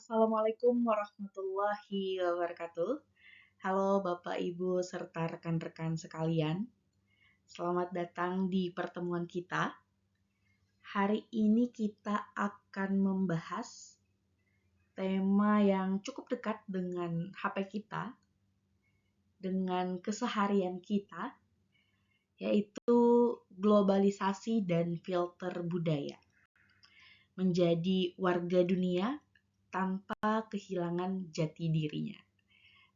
Assalamualaikum warahmatullahi wabarakatuh. Halo Bapak, Ibu, serta rekan-rekan sekalian. Selamat datang di pertemuan kita. Hari ini kita akan membahas tema yang cukup dekat dengan HP kita, dengan keseharian kita, yaitu globalisasi dan filter budaya. Menjadi warga dunia tanpa kehilangan jati dirinya.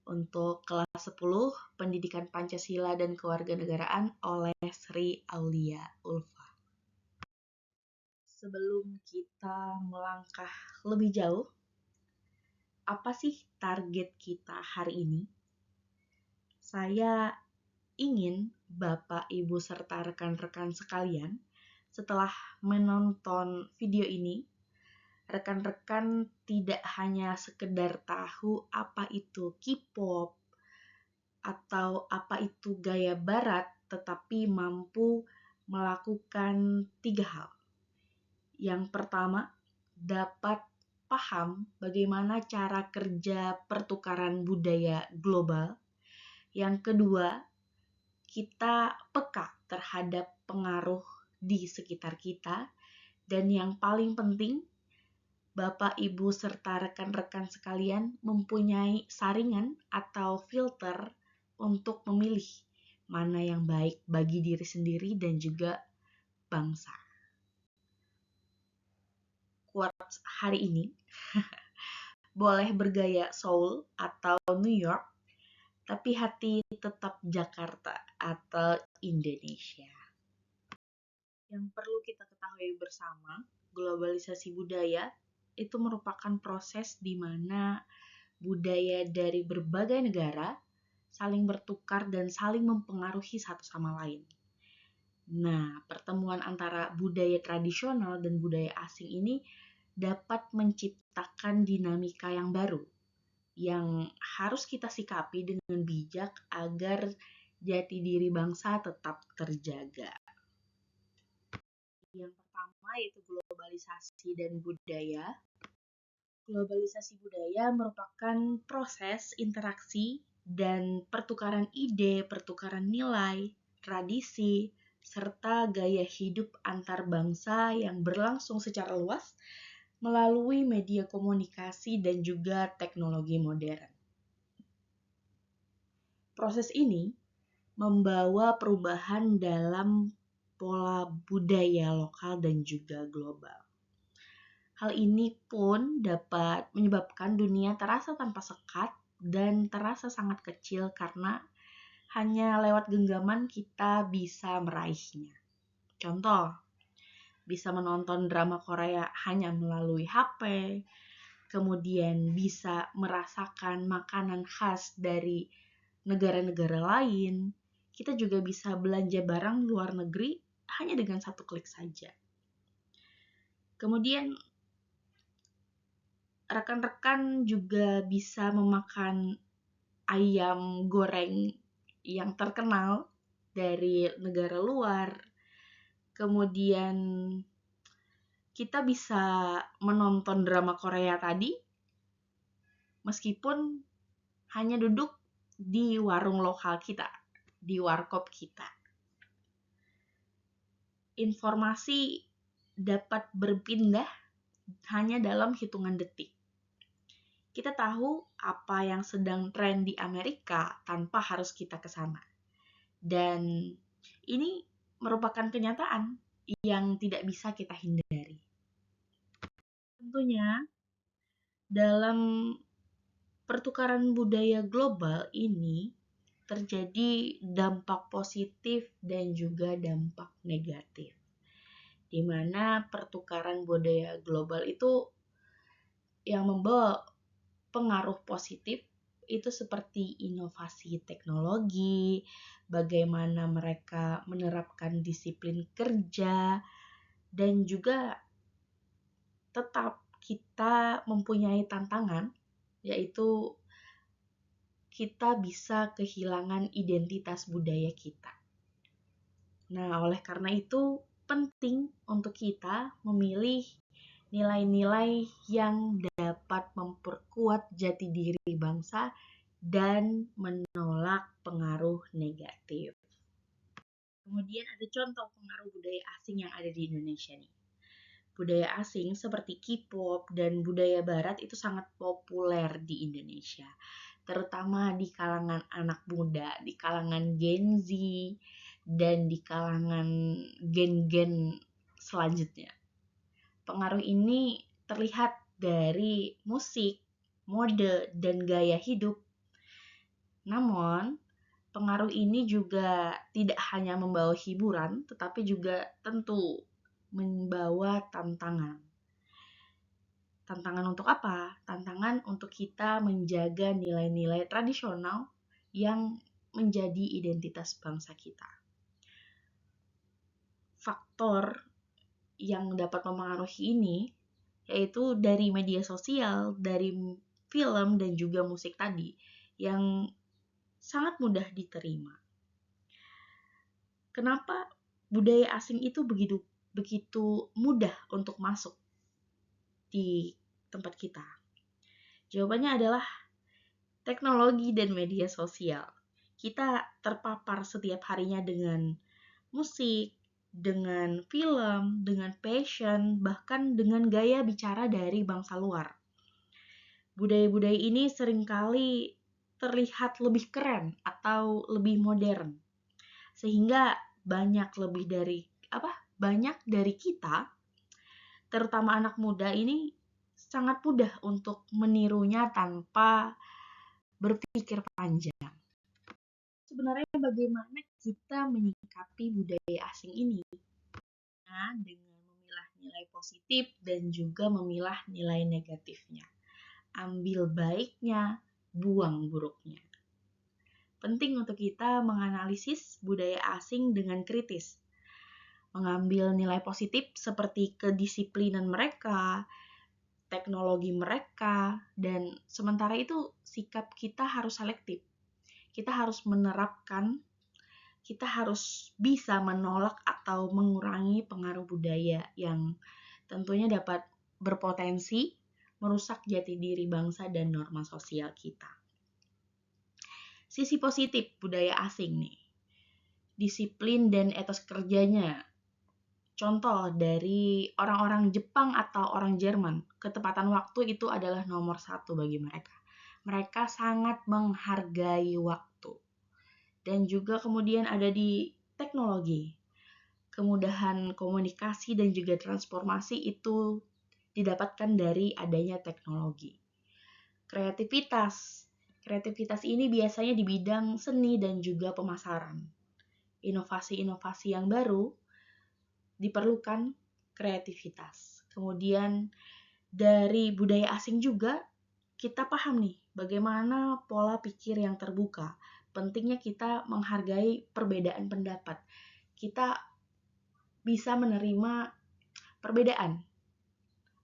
Untuk kelas 10 Pendidikan Pancasila dan Kewarganegaraan oleh Sri Aulia Ulfa. Sebelum kita melangkah lebih jauh, apa sih target kita hari ini? Saya ingin Bapak, Ibu, serta rekan-rekan sekalian, setelah menonton video ini, rekan-rekan tidak hanya sekedar tahu apa itu K-pop atau apa itu gaya barat, tetapi mampu melakukan 3 hal. Yang pertama, dapat paham bagaimana cara kerja pertukaran budaya global. Yang kedua, kita peka terhadap pengaruh di sekitar kita. Dan yang paling penting, Bapak, Ibu, serta rekan-rekan sekalian mempunyai saringan atau filter untuk memilih mana yang baik bagi diri sendiri dan juga bangsa. Quotes hari ini, boleh bergaya Seoul atau New York, tapi hati tetap Jakarta atau Indonesia. Yang perlu kita ketahui bersama, globalisasi budaya itu merupakan proses di mana budaya dari berbagai negara saling bertukar dan saling mempengaruhi satu sama lain. Nah, pertemuan antara budaya tradisional dan budaya asing ini dapat menciptakan dinamika yang baru, yang harus kita sikapi dengan bijak agar jati diri bangsa tetap terjaga. Yang pertama yaitu globalisasi dan budaya. Globalisasi budaya merupakan proses interaksi dan pertukaran ide, pertukaran nilai, tradisi, serta gaya hidup antar bangsa yang berlangsung secara luas melalui media komunikasi dan juga teknologi modern. Proses ini membawa perubahan dalam pola budaya lokal dan juga global. Hal ini pun dapat menyebabkan dunia terasa tanpa sekat dan terasa sangat kecil karena hanya lewat genggaman kita bisa meraihnya. Contoh, bisa menonton drama Korea hanya melalui HP, kemudian bisa merasakan makanan khas dari negara-negara lain. Kita juga bisa belanja barang luar negeri hanya dengan satu klik saja. Kemudian rekan-rekan juga bisa memakan ayam goreng yang terkenal dari negara luar. Kemudian kita bisa menonton drama Korea tadi meskipun hanya duduk di warung lokal kita, di warkop kita. Informasi dapat berpindah hanya dalam hitungan detik. Kita tahu apa yang sedang tren di Amerika tanpa harus kita ke sana. Dan ini merupakan kenyataan yang tidak bisa kita hindari. Tentunya dalam pertukaran budaya global ini terjadi dampak positif dan juga dampak negatif. Di mana pertukaran budaya global itu yang membawa pengaruh positif itu seperti inovasi teknologi, bagaimana mereka menerapkan disiplin kerja, dan juga tetap kita mempunyai tantangan, yaitu kita bisa kehilangan identitas budaya kita. Nah, oleh karena itu penting untuk kita memilih nilai-nilai yang dapat memperkuat jati diri bangsa dan menolak pengaruh negatif. Kemudian ada contoh pengaruh budaya asing yang ada di Indonesia nih. Budaya asing seperti K-pop dan budaya barat itu sangat populer di Indonesia, terutama di kalangan anak muda, di kalangan Gen Z, dan di kalangan gen-gen selanjutnya. Pengaruh ini terlihat dari musik, mode, dan gaya hidup. Namun, pengaruh ini juga tidak hanya membawa hiburan, tetapi juga tentu membawa tantangan. Tantangan untuk apa? Tantangan untuk kita menjaga nilai-nilai tradisional yang menjadi identitas bangsa kita. Faktor yang dapat mempengaruhi ini yaitu dari media sosial, dari film, dan juga musik tadi yang sangat mudah diterima. Kenapa budaya asing itu begitu mudah untuk masuk di tempat kita? Jawabannya adalah teknologi dan media sosial. Kita terpapar setiap harinya dengan musik, dengan film, dengan fashion, bahkan dengan gaya bicara dari bangsa luar. Budaya-budaya ini seringkali terlihat lebih keren atau lebih modern. Sehingga banyak dari kita, terutama anak muda ini sangat mudah untuk menirunya tanpa berpikir panjang. Sebenarnya bagaimana kita menyikapi budaya asing ini? Nah, dengan memilah nilai positif dan juga memilah nilai negatifnya. Ambil baiknya, buang buruknya. Penting untuk kita menganalisis budaya asing dengan kritis. Mengambil nilai positif seperti kedisiplinan mereka, teknologi mereka, dan sementara itu sikap kita harus selektif. Kita harus kita harus bisa menolak atau mengurangi pengaruh budaya yang tentunya dapat berpotensi merusak jati diri bangsa dan norma sosial kita. Sisi positif budaya asing nih. Disiplin dan etos kerjanya. Contoh dari orang-orang Jepang atau orang Jerman, ketepatan waktu itu adalah nomor 1 bagi mereka. Mereka sangat menghargai waktu. Dan juga kemudian ada di teknologi. Kemudahan komunikasi dan juga transformasi itu didapatkan dari adanya teknologi. Kreativitas ini biasanya di bidang seni dan juga pemasaran. Inovasi-inovasi yang baru diperlukan kreativitas. Kemudian dari budaya asing juga kita paham nih bagaimana pola pikir yang terbuka. Pentingnya kita menghargai perbedaan pendapat. Kita bisa menerima perbedaan.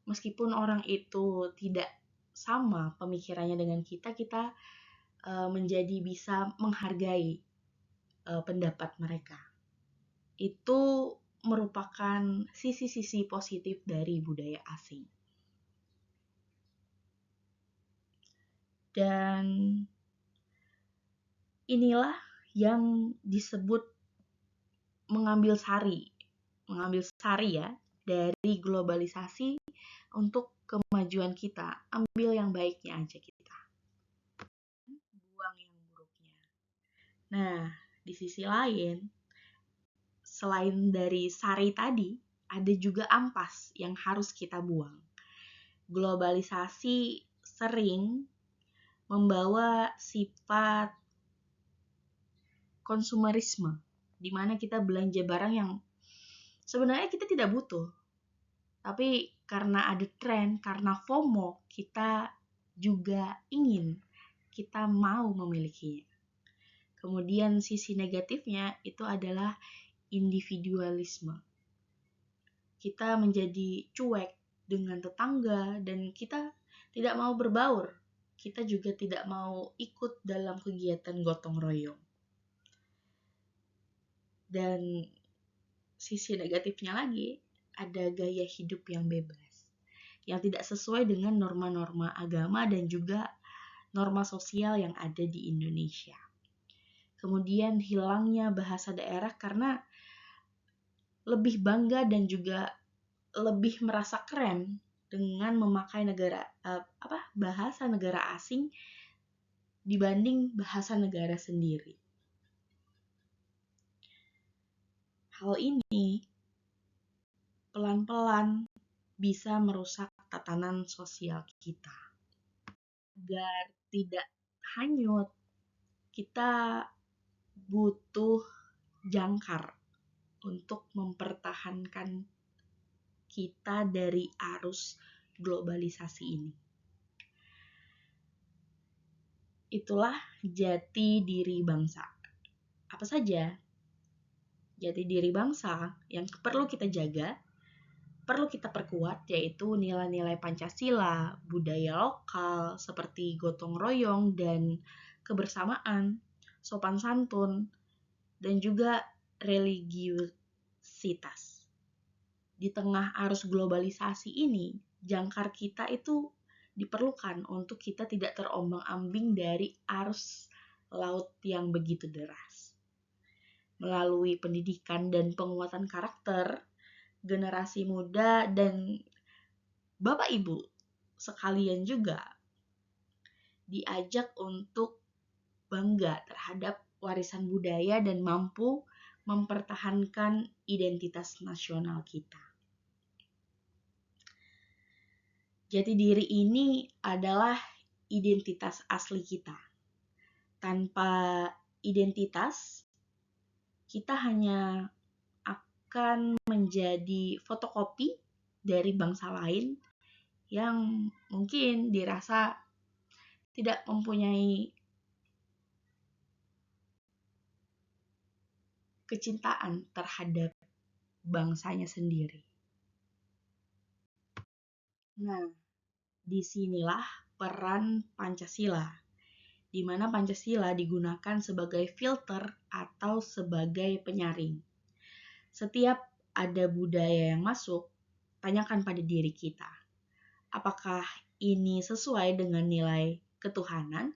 Meskipun orang itu tidak sama pemikirannya dengan kita menjadi bisa menghargai pendapat mereka. Itu merupakan sisi-sisi positif dari budaya asing. Dan inilah yang disebut mengambil sari ya dari globalisasi untuk kemajuan kita. Ambil yang baiknya aja kita. Buang yang buruknya. Nah, di sisi lain, selain dari sari tadi, ada juga ampas yang harus kita buang. Globalisasi sering membawa sifat konsumerisme, di mana kita belanja barang yang sebenarnya kita tidak butuh. Tapi karena ada tren, karena FOMO, kita juga kita mau memilikinya. Kemudian sisi negatifnya itu adalah individualisme. Kita menjadi cuek dengan tetangga dan kita tidak mau berbaur. Kita juga tidak mau ikut dalam kegiatan gotong royong. Dan sisi negatifnya lagi, ada gaya hidup yang bebas. yang tidak sesuai dengan norma-norma agama dan juga norma sosial yang ada di Indonesia. Kemudian hilangnya bahasa daerah karena lebih bangga dan juga lebih merasa keren dengan memakai bahasa negara asing dibanding bahasa negara sendiri. Hal ini pelan-pelan bisa merusak tatanan sosial kita. Agar tidak hanyut, kita butuh jangkar untuk mempertahankan kita dari arus globalisasi ini. Itulah jati diri bangsa. Apa saja jati diri bangsa yang perlu kita jaga, perlu kita perkuat, yaitu nilai-nilai Pancasila, budaya lokal seperti gotong royong dan kebersamaan, sopan santun, dan juga religiusitas. Di tengah arus globalisasi ini, jangkar kita itu diperlukan untuk kita tidak terombang-ambing dari arus laut yang begitu deras. Melalui pendidikan dan penguatan karakter, generasi muda dan Bapak Ibu sekalian juga diajak untuk bangga terhadap warisan budaya dan mampu mempertahankan identitas nasional kita. Jati diri ini adalah identitas asli kita. Tanpa identitas, kita hanya akan menjadi fotokopi dari bangsa lain yang mungkin dirasa tidak mempunyai kecintaan terhadap bangsanya sendiri. Nah, disinilah peran Pancasila, di mana Pancasila digunakan sebagai filter atau sebagai penyaring. Setiap ada budaya yang masuk, tanyakan pada diri kita, apakah ini sesuai dengan nilai ketuhanan?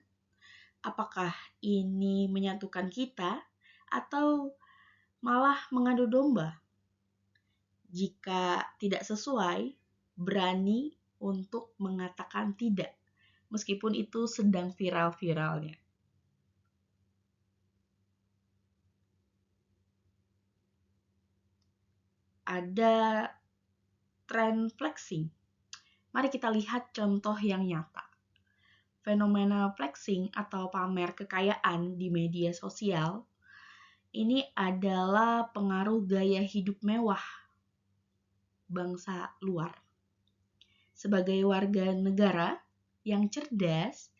Apakah ini menyatukan kita atau malah mengadu domba? Jika tidak sesuai, berani untuk mengatakan tidak, meskipun itu sedang viral-viralnya. Ada tren flexing. Mari kita lihat contoh yang nyata. Fenomena flexing atau pamer kekayaan di media sosial ini adalah pengaruh gaya hidup mewah bangsa luar. Sebagai warga negara yang cerdas,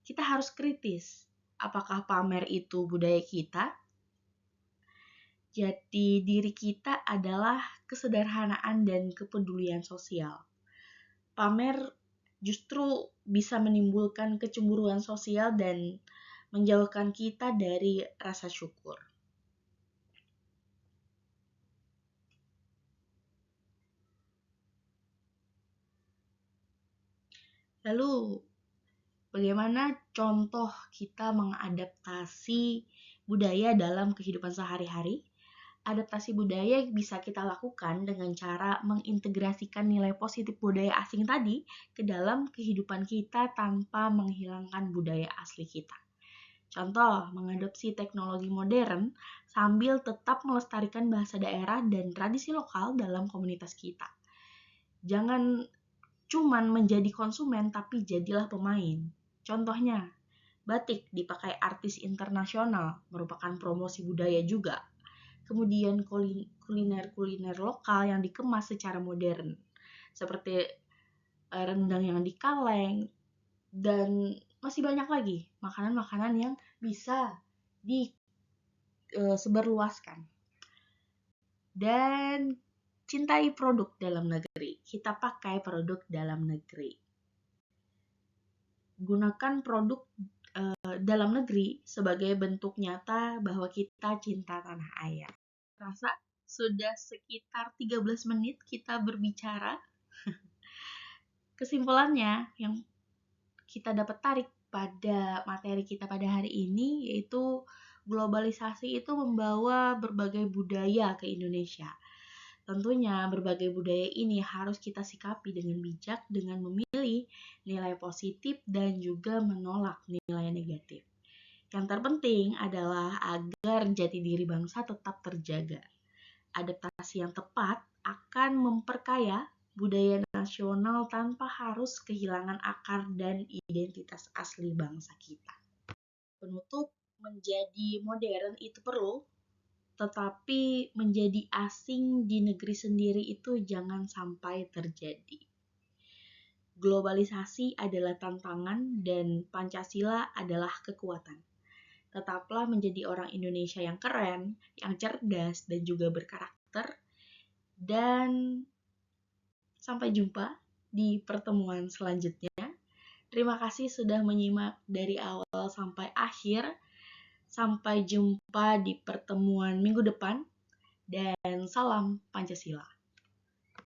kita harus kritis. Apakah pamer itu budaya kita? Jati diri kita adalah kesederhanaan dan kepedulian sosial. Pamer justru bisa menimbulkan kecemburuan sosial dan menjauhkan kita dari rasa syukur. Lalu, bagaimana contoh kita mengadaptasi budaya dalam kehidupan sehari-hari? Adaptasi budaya bisa kita lakukan dengan cara mengintegrasikan nilai positif budaya asing tadi ke dalam kehidupan kita tanpa menghilangkan budaya asli kita. Contoh, mengadopsi teknologi modern sambil tetap melestarikan bahasa daerah dan tradisi lokal dalam komunitas kita. Jangan cuman menjadi konsumen, tapi jadilah pemain. Contohnya, batik dipakai artis internasional, merupakan promosi budaya juga. Kemudian kuliner-kuliner lokal yang dikemas secara modern, seperti rendang yang di kaleng, dan masih banyak lagi makanan-makanan yang bisa disebarluaskan. Dan cintai produk dalam negeri. Kita pakai produk dalam negeri. Gunakan produk dalam negeri sebagai bentuk nyata bahwa kita cinta tanah air. Rasa sudah sekitar 13 menit kita berbicara. Kesimpulannya yang kita dapat tarik pada materi kita pada hari ini yaitu globalisasi itu membawa berbagai budaya ke Indonesia. Tentunya berbagai budaya ini harus kita sikapi dengan bijak dengan memilih nilai positif dan juga menolak nilai negatif. Yang terpenting adalah agar jati diri bangsa tetap terjaga. Adaptasi yang tepat akan memperkaya budaya nasional tanpa harus kehilangan akar dan identitas asli bangsa kita. Penutup, menjadi modern itu perlu, tetapi menjadi asing di negeri sendiri itu jangan sampai terjadi. Globalisasi adalah tantangan dan Pancasila adalah kekuatan. Tetaplah menjadi orang Indonesia yang keren, yang cerdas, dan juga berkarakter. Dan sampai jumpa di pertemuan selanjutnya. Terima kasih sudah menyimak dari awal sampai akhir. Sampai jumpa di pertemuan minggu depan. Dan salam Pancasila.